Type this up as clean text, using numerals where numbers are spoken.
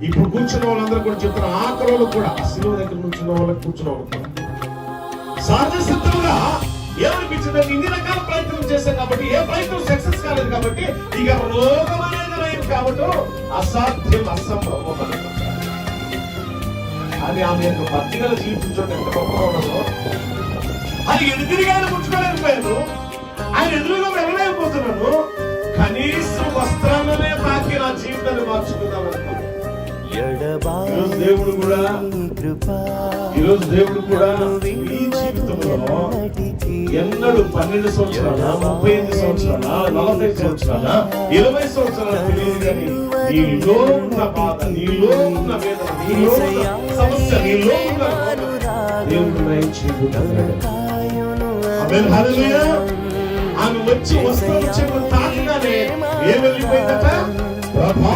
ఇప్పుడు కూర్చున్న వాళ్ళందరూ కూడా చెప్తున్నారు, ఆకలిలో కూడా శిలువ దగ్గర కూర్చున్న వాళ్ళకి కూర్చున్న వాళ్ళు కూడా సహజ సిద్ధంగా ఏమనిపించిందంటే ఇన్ని రకాల ప్రయత్నం చేశాం కాబట్టి ఏ ప్రయత్నం సక్సెస్ కాలేదు కాబట్టి ఇక రోగం అనేది లేదు కాబట్టి అసాధ్యం అసంభవం అని ఆమె యొక్క భక్తిగల జీవితం చూడండి ఎంత గొప్పగా ఉన్నదో. అది ఎదురుగా ఆయన ముట్టుకోలేకపోయాను, ఆయన ఎదురుగా వెళ్ళలేకపోతున్నాను, కనీసం వస్త్రాలనే తాకి నా జీవితాన్ని మార్చుకుందాం అనుకున్నాను. దేవుడు కూడా ఈ జీవితంలో ఎన్నడూ 12 సంవత్సరాల 35 సంవత్సరాల 40 సంవత్సరాల 20 సంవత్సరాల తెలియదు కానీ నీలో ఉన్న బాధ, నీలో ఉన్న వేదన, నీలో ఉన్న సమస్య, నీలో ఉన్న దేవుడు నయం చేయబోతున్నాడు. ఆమె వచ్చి వస్త్రం తాకగానే ఏం వెళ్ళిపోయిందట, ప్రభా